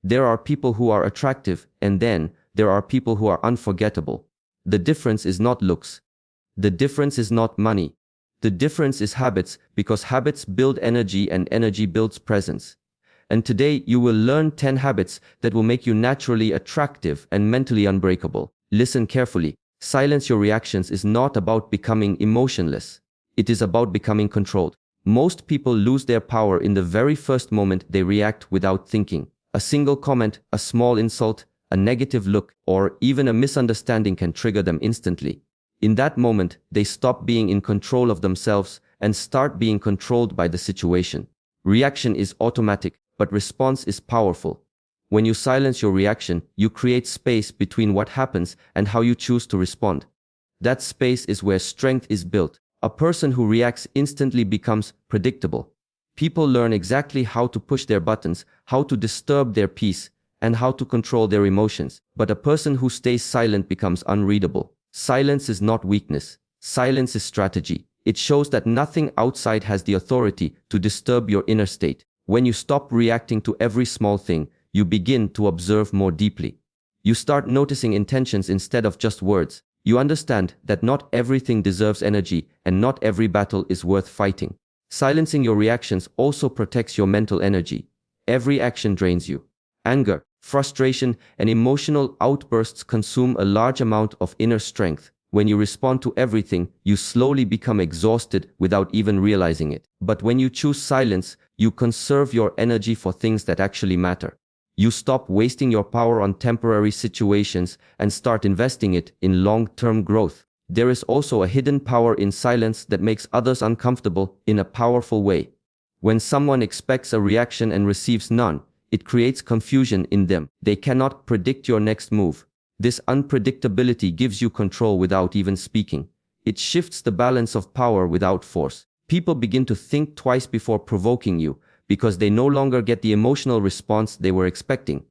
There are people who are attractive, and then there are people who are unforgettable. The difference is not looks. The difference is not money. The difference is habits, because habits build energy and energy builds presence. And today you will learn 10 habits that will make you naturally attractive and mentally unbreakable. Listen carefully. Silence your reactions is not about becoming emotionless. It is about becoming controlled. Most people lose their power in the very first moment they react without thinking. A single comment, a small insult, a negative look, or even a misunderstanding can trigger them instantly. In that moment, they stop being in control of themselves and start being controlled by the situation. Reaction is automatic, but response is powerful. When you silence your reaction, you create space between what happens and how you choose to respond. That space is where strength is built. A person who reacts instantly becomes predictable. People learn exactly how to push their buttons, how to disturb their peace, and how to control their emotions. But a person who stays silent becomes unreadable. Silence is not weakness. Silence is strategy. It shows that nothing outside has the authority to disturb your inner state. When you stop reacting to every small thing, you begin to observe more deeply. You start noticing intentions instead of just words. You understand that not everything deserves energy and not every battle is worth fighting. Silencing your reactions also protects your mental energy. Every action drains you. Anger, frustration, and emotional outbursts consume a large amount of inner strength. When you respond to everything, you slowly become exhausted without even realizing it. But when you choose silence, you conserve your energy for things that actually matter. You stop wasting your power on temporary situations and start investing it in long-term growth. There is also a hidden power in silence that makes others uncomfortable in a powerful way. When someone expects a reaction and receives none, it creates confusion in them. They cannot predict your next move. This unpredictability gives you control without even speaking. It shifts the balance of power without force. People begin to think twice before provoking you, because they no longer get the emotional response they were expecting.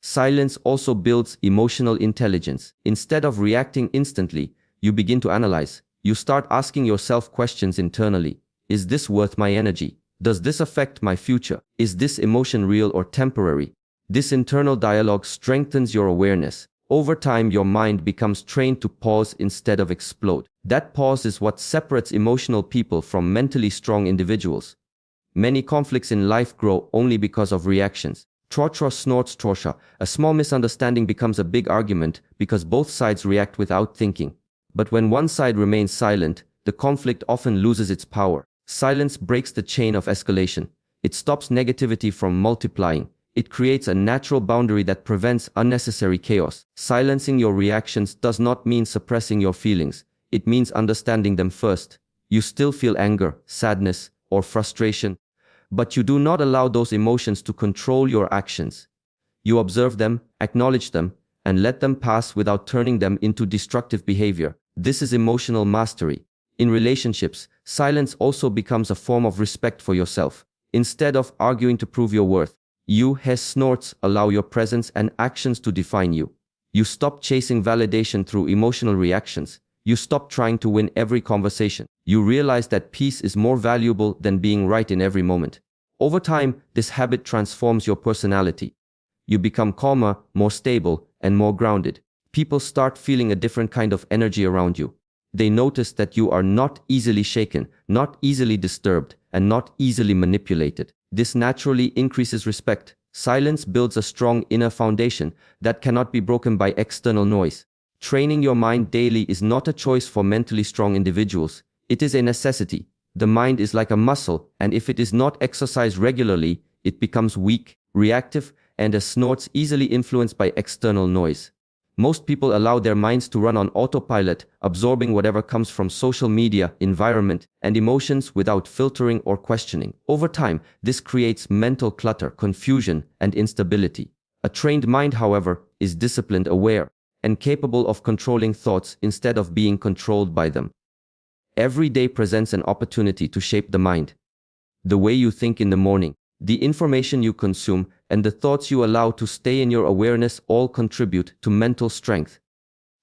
Silence also builds emotional intelligence. Instead of reacting instantly, you begin to analyze. You start asking yourself questions internally. Is this worth my energy? Does this affect my future? Is this emotion real or temporary? This internal dialogue strengthens your awareness. Over time, your mind becomes trained to pause instead of explode. That pause is what separates emotional people from mentally strong individuals. Many conflicts in life grow only because of reactions. Trotro snorts trosha. A small misunderstanding becomes a big argument because both sides react without thinking. But when one side remains silent, the conflict often loses its power. Silence breaks the chain of escalation. It stops negativity from multiplying. It creates a natural boundary that prevents unnecessary chaos. Silencing your reactions does not mean suppressing your feelings. It means understanding them first. You still feel anger, sadness, or frustration, but you do not allow those emotions to control your actions. You observe them, acknowledge them, and let them pass without turning them into destructive behavior. This is emotional mastery. In relationships, silence also becomes a form of respect for yourself. Instead of arguing to prove your worth, you, Hess snorts, allow your presence and actions to define you. You stop chasing validation through emotional reactions. You stop trying to win every conversation. You realize that peace is more valuable than being right in every moment. Over time, this habit transforms your personality. You become calmer, more stable, and more grounded. People start feeling a different kind of energy around you. They notice that you are not easily shaken, not easily disturbed, and not easily manipulated. This naturally increases respect. Silence builds a strong inner foundation that cannot be broken by external noise. Training your mind daily is not a choice for mentally strong individuals. It is a necessity. The mind is like a muscle, and if it is not exercised regularly, it becomes weak, reactive, and as snorts easily influenced by external noise. Most people allow their minds to run on autopilot, absorbing whatever comes from social media, environment, and emotions without filtering or questioning. Over time, this creates mental clutter, confusion, and instability. A trained mind, however, is disciplined, aware, and capable of controlling thoughts instead of being controlled by them. Every day presents an opportunity to shape the mind. The way you think in the morning, the information you consume, and the thoughts you allow to stay in your awareness all contribute to mental strength.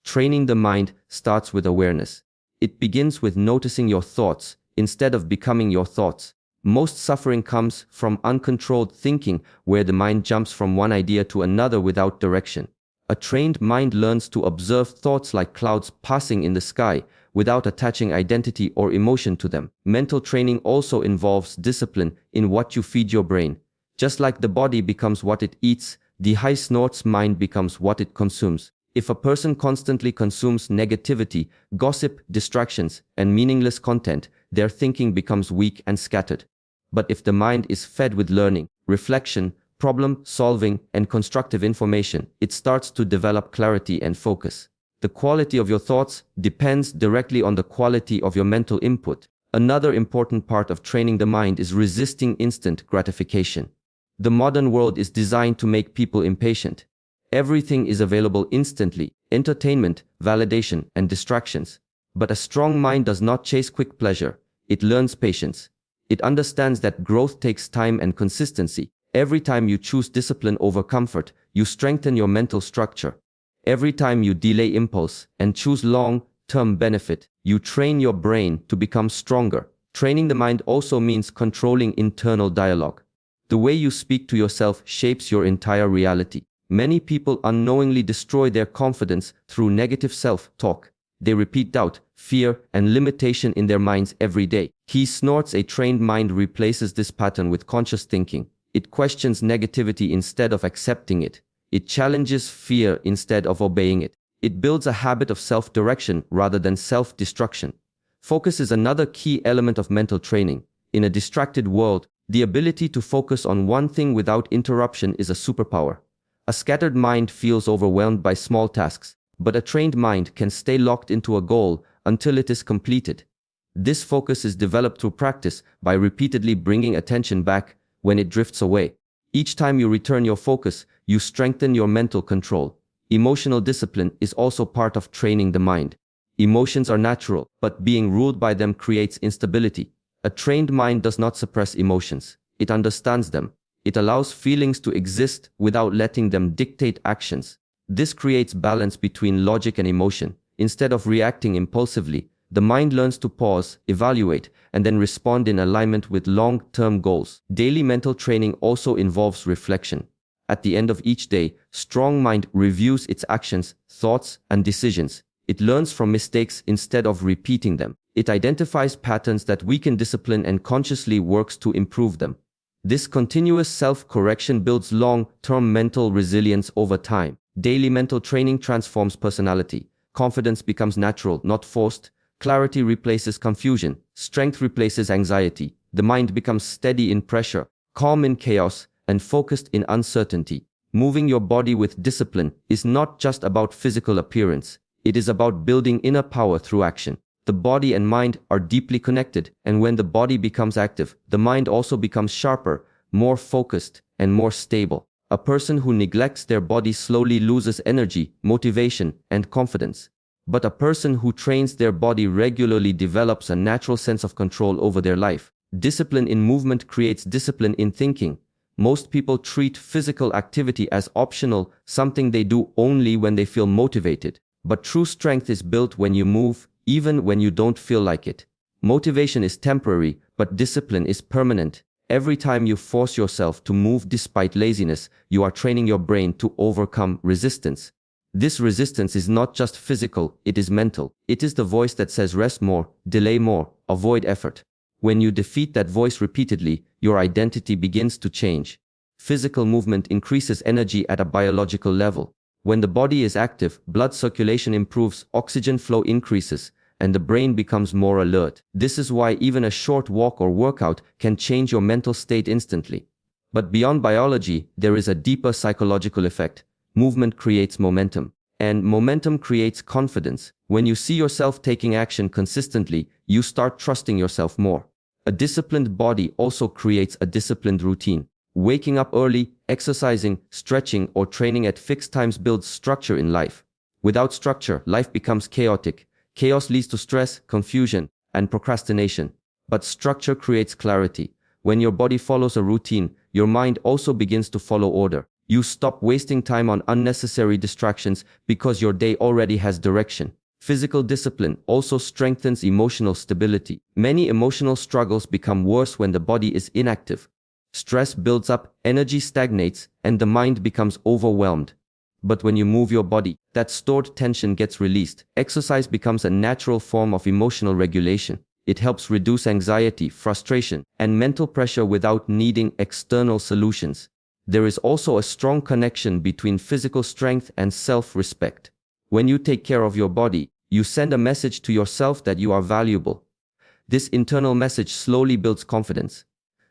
Training the mind starts with awareness. It begins with noticing your thoughts instead of becoming your thoughts. Most suffering comes from uncontrolled thinking, where the mind jumps from one idea to another without direction. A trained mind learns to observe thoughts like clouds passing in the sky, without attaching identity or emotion to them. Mental training also involves discipline in what you feed your brain. Just like the body becomes what it eats, the high snort's mind becomes what it consumes. If a person constantly consumes negativity, gossip, distractions, and meaningless content, their thinking becomes weak and scattered. But if the mind is fed with learning, reflection, problem solving, and constructive information, it starts to develop clarity and focus. The quality of your thoughts depends directly on the quality of your mental input. Another important part of training the mind is resisting instant gratification. The modern world is designed to make people impatient. Everything is available instantly: entertainment, validation, and distractions. But a strong mind does not chase quick pleasure. It learns patience. It understands that growth takes time and consistency. Every time you choose discipline over comfort, you strengthen your mental structure. Every time you delay impulse and choose long-term benefit, you train your brain to become stronger. Training the mind also means controlling internal dialogue. The way you speak to yourself shapes your entire reality. Many people unknowingly destroy their confidence through negative self-talk. They repeat doubt, fear, and limitation in their minds every day. He snorts. A trained mind replaces this pattern with conscious thinking. It questions negativity instead of accepting it. It challenges fear instead of obeying it. It builds a habit of self-direction rather than self-destruction. Focus is another key element of mental training. In a distracted world, the ability to focus on one thing without interruption is a superpower. A scattered mind feels overwhelmed by small tasks, but a trained mind can stay locked into a goal until it is completed. This focus is developed through practice by repeatedly bringing attention back when it drifts away. Each time you return your focus, you strengthen your mental control. Emotional discipline is also part of training the mind. Emotions are natural, but being ruled by them creates instability. A trained mind does not suppress emotions. It understands them. It allows feelings to exist without letting them dictate actions. This creates balance between logic and emotion. Instead of reacting impulsively, the mind learns to pause, evaluate, and then respond in alignment with long-term goals. Daily mental training also involves reflection. At the end of each day, strong mind reviews its actions, thoughts, and decisions. It learns from mistakes instead of repeating them. It identifies patterns that weaken discipline and consciously works to improve them. This continuous self-correction builds long-term mental resilience over time. Daily mental training transforms personality. Confidence becomes natural, not forced. Clarity replaces confusion. Strength replaces anxiety. The mind becomes steady in pressure, calm in chaos, and focused in uncertainty. Moving your body with discipline is not just about physical appearance. It is about building inner power through action. The body and mind are deeply connected, and when the body becomes active, the mind also becomes sharper, more focused, and more stable. A person who neglects their body slowly loses energy, motivation, and confidence. But a person who trains their body regularly develops a natural sense of control over their life. Discipline in movement creates discipline in thinking. Most people treat physical activity as optional, something they do only when they feel motivated. But true strength is built when you move, even when you don't feel like it. Motivation is temporary, but discipline is permanent. Every time you force yourself to move despite laziness, you are training your brain to overcome resistance. This resistance is not just physical, it is mental. It is the voice that says rest more, delay more, avoid effort. When you defeat that voice repeatedly, your identity begins to change. Physical movement increases energy at a biological level. When the body is active, blood circulation improves, oxygen flow increases, and the brain becomes more alert. This is why even a short walk or workout can change your mental state instantly. But beyond biology, there is a deeper psychological effect. Movement creates momentum, and momentum creates confidence. When you see yourself taking action consistently, you start trusting yourself more. A disciplined body also creates a disciplined routine. Waking up early, exercising, stretching, or training at fixed times builds structure in life. Without structure, life becomes chaotic. Chaos leads to stress, confusion, and procrastination. But structure creates clarity. When your body follows a routine, your mind also begins to follow order. You stop wasting time on unnecessary distractions because your day already has direction. Physical discipline also strengthens emotional stability. Many emotional struggles become worse when the body is inactive. Stress builds up, energy stagnates, and the mind becomes overwhelmed. But when you move your body, that stored tension gets released. Exercise becomes a natural form of emotional regulation. It helps reduce anxiety, frustration, and mental pressure without needing external solutions. There is also a strong connection between physical strength and self-respect. When you take care of your body, you send a message to yourself that you are valuable. This internal message slowly builds confidence.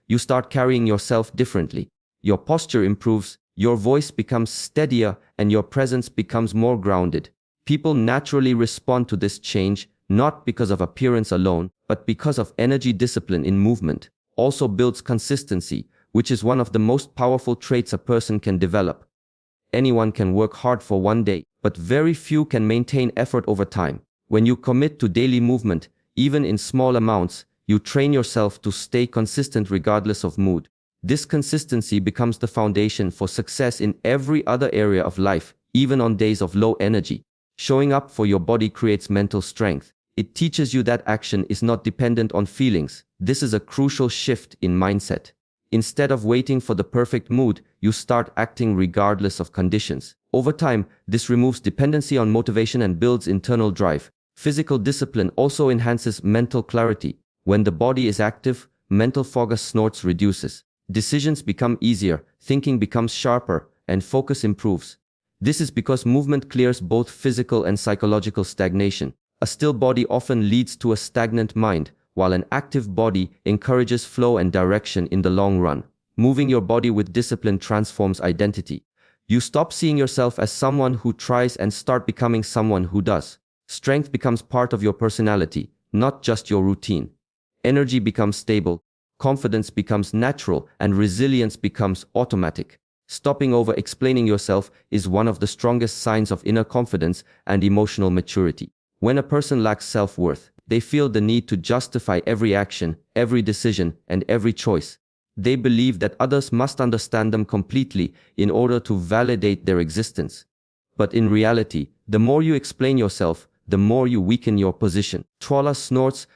You start carrying yourself differently. Your posture improves, your voice becomes steadier, and your presence becomes more grounded. People naturally respond to this change, not because of appearance alone, but because of energy. Discipline in movement also builds consistency, which is one of the most powerful traits a person can develop. Anyone can work hard for one day, but very few can maintain effort over time. When you commit to daily movement, even in small amounts, you train yourself to stay consistent regardless of mood. This consistency becomes the foundation for success in every other area of life, even on days of low energy. Showing up for your body creates mental strength. It teaches you that action is not dependent on feelings. This is a crucial shift in mindset. Instead of waiting for the perfect mood, you start acting regardless of conditions. Over time, this removes dependency on motivation and builds internal drive. Physical discipline also enhances mental clarity. When the body is active, mental fog reduces. Decisions become easier, thinking becomes sharper, and focus improves. This is because movement clears both physical and psychological stagnation. A still body often leads to a stagnant mind, while an active body encourages flow and direction in the long run. Moving your body with discipline transforms identity. You stop seeing yourself as someone who tries and start becoming someone who does. Strength becomes part of your personality, not just your routine. Energy becomes stable, confidence becomes natural, and resilience becomes automatic. Stopping over-explaining yourself is one of the strongest signs of inner confidence and emotional maturity. When a person lacks self-worth, they feel the need to justify every action, every decision, and every choice. They believe that others must understand them completely in order to validate their existence. But in reality, the more you explain yourself, the more you weaken your position. Trolla snorts,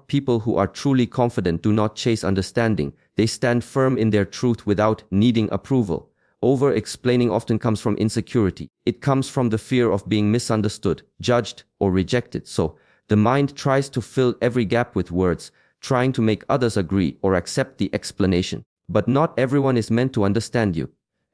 people who are truly confident do not chase understanding. They stand firm in their truth without needing approval. Over-explaining often comes from insecurity. It comes from the fear of being misunderstood, judged, or rejected. So, the mind tries to fill every gap with words, trying to make others agree or accept the explanation. But not everyone is meant to understand you.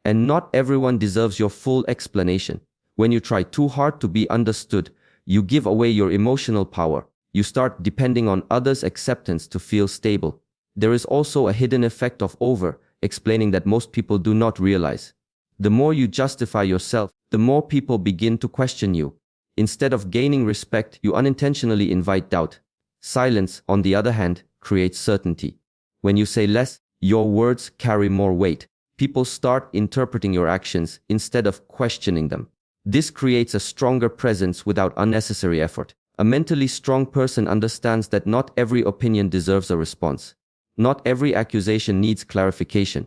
And not everyone deserves your full explanation. When you try too hard to be understood, you give away your emotional power. You start depending on others' acceptance to feel stable. There is also a hidden effect of over-explaining that most people do not realize. The more you justify yourself, the more people begin to question you. Instead of gaining respect, you unintentionally invite doubt. Silence, on the other hand, creates certainty. When you say less, your words carry more weight. People start interpreting your actions instead of questioning them. This creates a stronger presence without unnecessary effort. A mentally strong person understands that not every opinion deserves a response. Not every accusation needs clarification.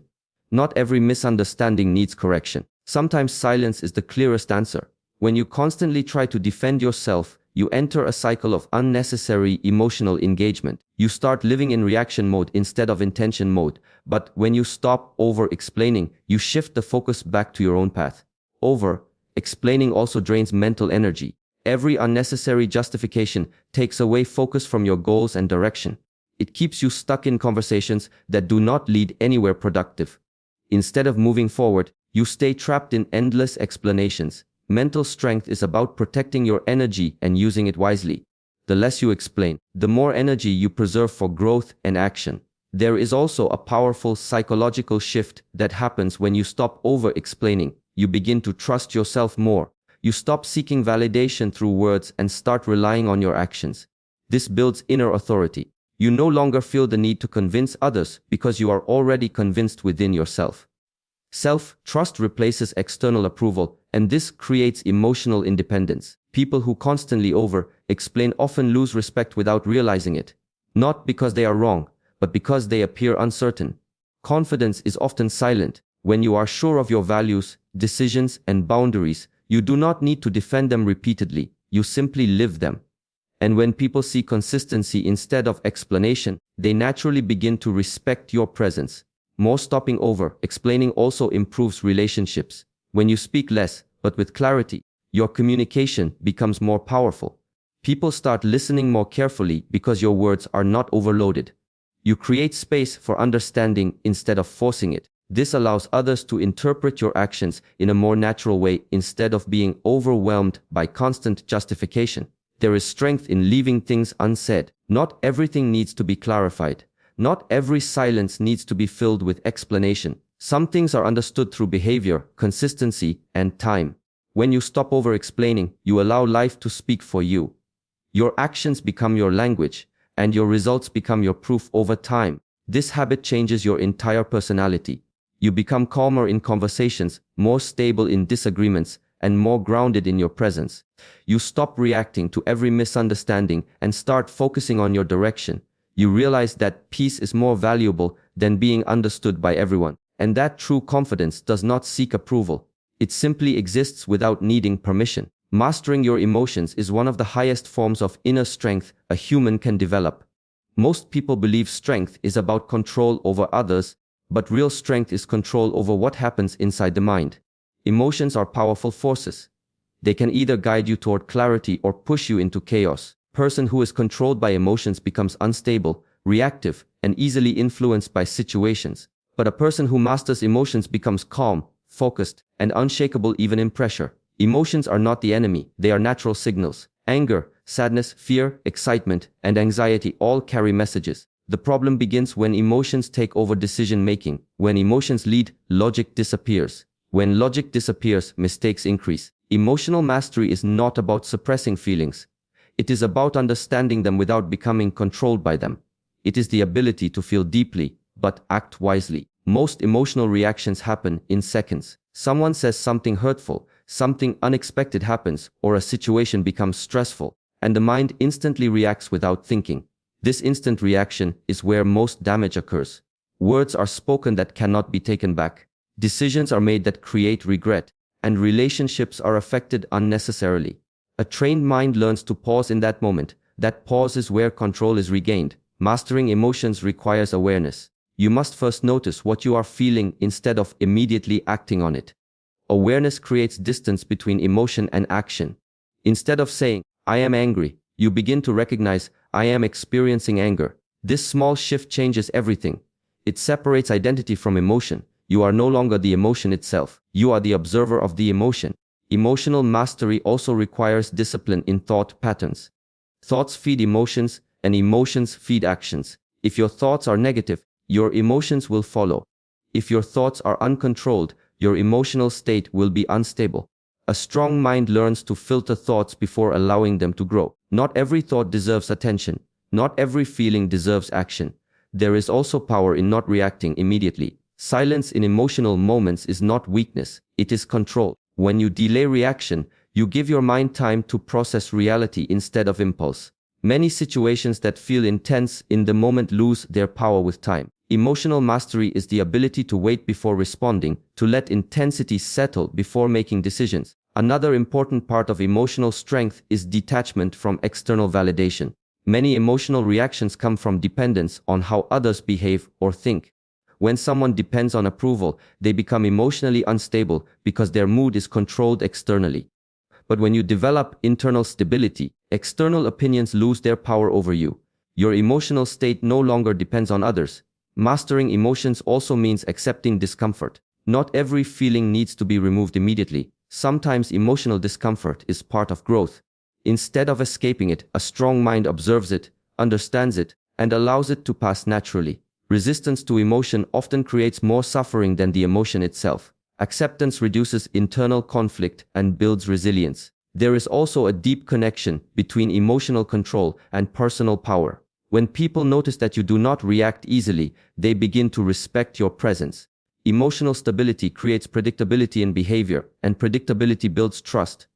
Not every misunderstanding needs correction. Sometimes silence is the clearest answer. When you constantly try to defend yourself, you enter a cycle of unnecessary emotional engagement. You start living in reaction mode instead of intention mode. But when you stop over-explaining, you shift the focus back to your own path. Over-explaining also drains mental energy. Every unnecessary justification takes away focus from your goals and direction. It keeps you stuck in conversations that do not lead anywhere productive. Instead of moving forward, you stay trapped in endless explanations. Mental strength is about protecting your energy and using it wisely. The less you explain, the more energy you preserve for growth and action. There is also a powerful psychological shift that happens when you stop over-explaining. You begin to trust yourself more. You stop seeking validation through words and start relying on your actions. This builds inner authority. You no longer feel the need to convince others because you are already convinced within yourself. Self-trust replaces external approval, and this creates emotional independence. People who constantly over-explain often lose respect without realizing it. Not because they are wrong, but because they appear uncertain. Confidence is often silent. When you are sure of your values, decisions, and boundaries, you do not need to defend them repeatedly. you simply live them. And when people see consistency instead of explanation, they naturally begin to respect your presence. More stopping over, explaining also improves relationships. When you speak less, but with clarity, your communication becomes more powerful. People start listening more carefully because your words are not overloaded. You create space for understanding instead of forcing it. This allows others to interpret your actions in a more natural way instead of being overwhelmed by constant justification. There is strength in leaving things unsaid. Not everything needs to be clarified. Not every silence needs to be filled with explanation. Some things are understood through behavior, consistency, and time. When you stop over-explaining, you allow life to speak for you. Your actions become your language, and your results become your proof over time. This habit changes your entire personality. You become calmer in conversations, more stable in disagreements, and more grounded in your presence. You stop reacting to every misunderstanding and start focusing on your direction. You realize that peace is more valuable than being understood by everyone, and that true confidence does not seek approval. It simply exists without needing permission. Mastering your emotions is one of the highest forms of inner strength a human can develop. Most people believe strength is about control over others, but real strength is control over what happens inside the mind. Emotions are powerful forces. They can either guide you toward clarity or push you into chaos. A person who is controlled by emotions becomes unstable, reactive, and easily influenced by situations. But a person who masters emotions becomes calm, focused, and unshakable even in pressure. Emotions are not the enemy, they are natural signals. Anger, sadness, fear, excitement, and anxiety all carry messages. The problem begins when emotions take over decision-making. When emotions lead, logic disappears. When logic disappears, mistakes increase. Emotional mastery is not about suppressing feelings. It is about understanding them without becoming controlled by them. It is the ability to feel deeply, but act wisely. Most emotional reactions happen in seconds. Someone says something hurtful, something unexpected happens, or a situation becomes stressful, and the mind instantly reacts without thinking. This instant reaction is where most damage occurs. Words are spoken that cannot be taken back. Decisions are made that create regret, and relationships are affected unnecessarily. A trained mind learns to pause in that moment. That pause is where control is regained. Mastering emotions requires awareness. You must first notice what you are feeling instead of immediately acting on it. Awareness creates distance between emotion and action. Instead of saying, "I am angry," you begin to recognize, "I am experiencing anger." This small shift changes everything. It separates identity from emotion. You are no longer the emotion itself. You are the observer of the emotion. Emotional mastery also requires discipline in thought patterns. Thoughts feed emotions, and emotions feed actions. If your thoughts are negative, your emotions will follow. If your thoughts are uncontrolled, your emotional state will be unstable. A strong mind learns to filter thoughts before allowing them to grow. Not every thought deserves attention. Not every feeling deserves action. There is also power in not reacting immediately. Silence in emotional moments is not weakness, it is control. When you delay reaction, you give your mind time to process reality instead of impulse. Many situations that feel intense in the moment lose their power with time. Emotional mastery is the ability to wait before responding, to let intensity settle before making decisions. Another important part of emotional strength is detachment from external validation. Many emotional reactions come from dependence on how others behave or think. When someone depends on approval, they become emotionally unstable because their mood is controlled externally. But when you develop internal stability, external opinions lose their power over you. Your emotional state no longer depends on others. Mastering emotions also means accepting discomfort. Not every feeling needs to be removed immediately. Sometimes emotional discomfort is part of growth. Instead of escaping it, a strong mind observes it, understands it, and allows it to pass naturally. Resistance to emotion often creates more suffering than the emotion itself. Acceptance reduces internal conflict and builds resilience. There is also a deep connection between emotional control and personal power. When people notice that you do not react easily, they begin to respect your presence. Emotional stability creates predictability in behavior, and predictability builds trust.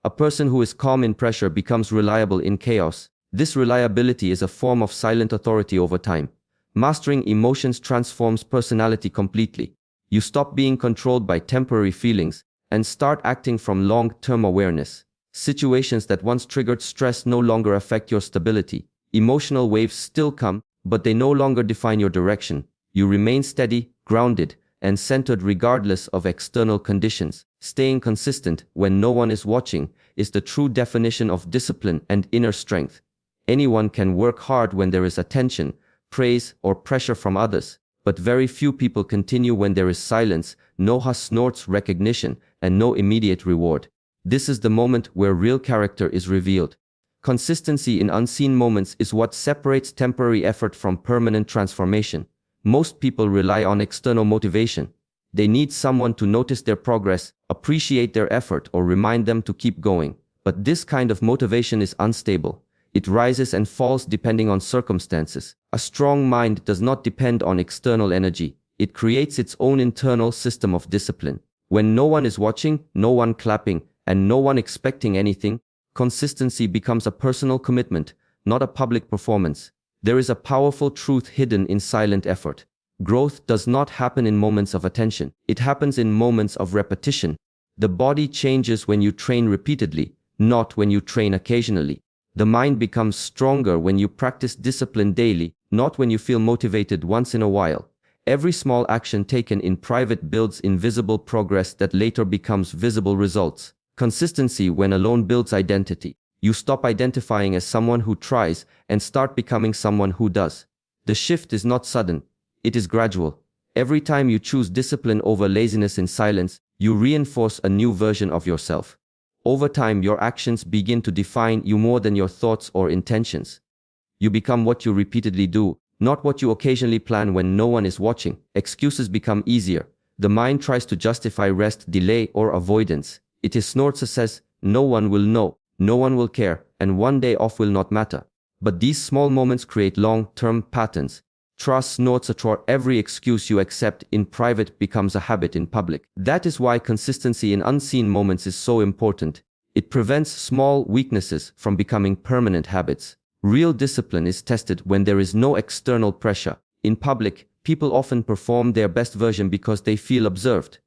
A person who is calm in pressure becomes reliable in chaos. This reliability is a form of silent authority over time. Mastering emotions transforms personality completely. You stop being controlled by temporary feelings and start acting from long-term awareness. Situations that once triggered stress no longer affect your stability. Emotional waves still come, but they no longer define your direction. You remain steady, grounded, and centered regardless of external conditions. Staying consistent when no one is watching is the true definition of discipline and inner strength. Anyone can work hard when there is attention, praise, or pressure from others, but very few people continue when there is silence, no snorts recognition, and no immediate reward. This is the moment where real character is revealed. Consistency in unseen moments is what separates temporary effort from permanent transformation. Most people rely on external motivation. They need someone to notice their progress, appreciate their effort, or remind them to keep going. But this kind of motivation is unstable. It rises and falls depending on circumstances. A strong mind does not depend on external energy. It creates its own internal system of discipline. When no one is watching, no one clapping, and no one expecting anything, consistency becomes a personal commitment, not a public performance. There is a powerful truth hidden in silent effort. Growth does not happen in moments of attention. It happens in moments of repetition. The body changes when you train repeatedly, not when you train occasionally. The mind becomes stronger when you practice discipline daily, not when you feel motivated once in a while. Every small action taken in private builds invisible progress that later becomes visible results. Consistency when alone builds identity. You stop identifying as someone who tries and start becoming someone who does. The shift is not sudden, it is gradual. Every time you choose discipline over laziness in silence, you reinforce a new version of yourself. Over time, your actions begin to define you more than your thoughts or intentions. You become what you repeatedly do, not what you occasionally plan when no one is watching. Excuses become easier. The mind tries to justify rest, delay, or avoidance. It is snorts says, no one will know, no one will care, and one day off will not matter. But these small moments create long-term patterns. Trust snorts for every excuse you accept in private becomes a habit in public. That is why consistency in unseen moments is so important. It prevents small weaknesses from becoming permanent habits. Real discipline is tested when there is no external pressure. In public, people often perform their best version because they feel observed.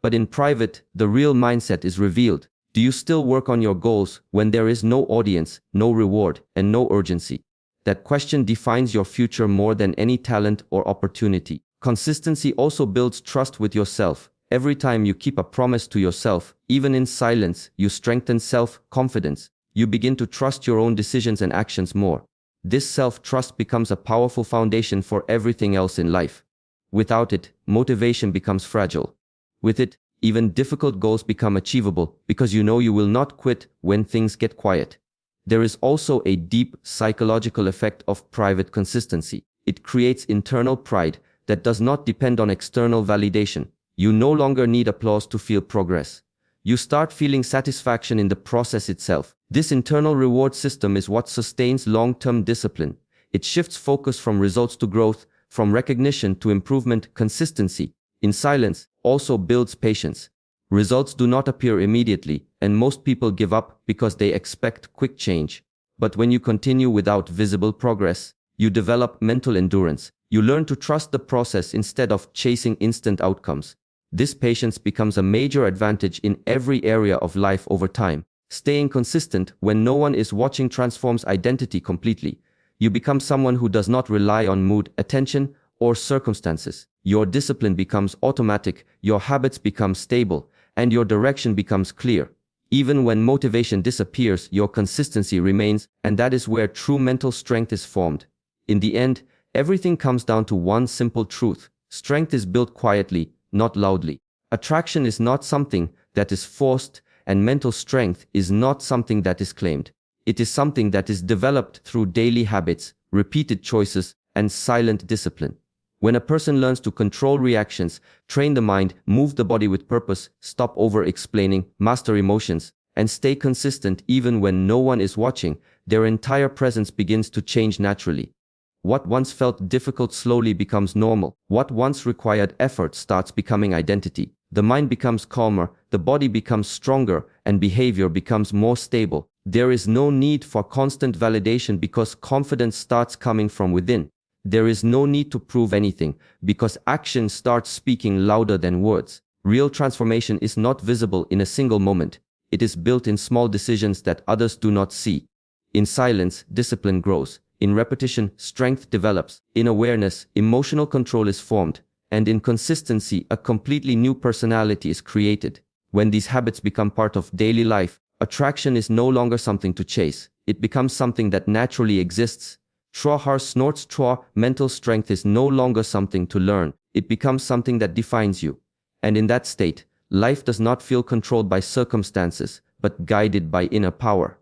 But in private, the real mindset is revealed. Do you still work on your goals when there is no audience, no reward, and no urgency? That question defines your future more than any talent or opportunity. Consistency also builds trust with yourself. Every time you keep a promise to yourself, even in silence, you strengthen self-confidence. You begin to trust your own decisions and actions more. This self-trust becomes a powerful foundation for everything else in life. Without it, motivation becomes fragile. With it, even difficult goals become achievable because you know you will not quit when things get quiet. There is also a deep psychological effect of private consistency. It creates internal pride that does not depend on external validation. You no longer need applause to feel progress. You start feeling satisfaction in the process itself. This internal reward system is what sustains long-term discipline. It shifts focus from results to growth, from recognition to improvement. Consistency in silence also builds patience. Results do not appear immediately, and most people give up because they expect quick change. But when you continue without visible progress, you develop mental endurance. You learn to trust the process instead of chasing instant outcomes. This patience becomes a major advantage in every area of life over time. Staying consistent when no one is watching transforms identity completely. You become someone who does not rely on mood, attention, or circumstances. Your discipline becomes automatic, your habits become stable, and your direction becomes clear. Even when motivation disappears, your consistency remains, and that is where true mental strength is formed. In the end, everything comes down to one simple truth. Strength is built quietly, not loudly. Attraction is not something that is forced, and mental strength is not something that is claimed. It is something that is developed through daily habits, repeated choices, and silent discipline. When a person learns to control reactions, train the mind, move the body with purpose, stop over-explaining, master emotions, and stay consistent even when no one is watching, their entire presence begins to change naturally. What once felt difficult slowly becomes normal. What once required effort starts becoming identity. The mind becomes calmer, the body becomes stronger, and behavior becomes more stable. There is no need for constant validation because confidence starts coming from within. There is no need to prove anything because action starts speaking louder than words. Real transformation is not visible in a single moment. It is built in small decisions that others do not see. In silence, discipline grows. In repetition, strength develops. In awareness, emotional control is formed. And in consistency, a completely new personality is created. When these habits become part of daily life, attraction is no longer something to chase. It becomes something that naturally exists. Har snorts Chua, mental strength is no longer something to learn. It becomes something that defines you. And in that state, life does not feel controlled by circumstances, but guided by inner power.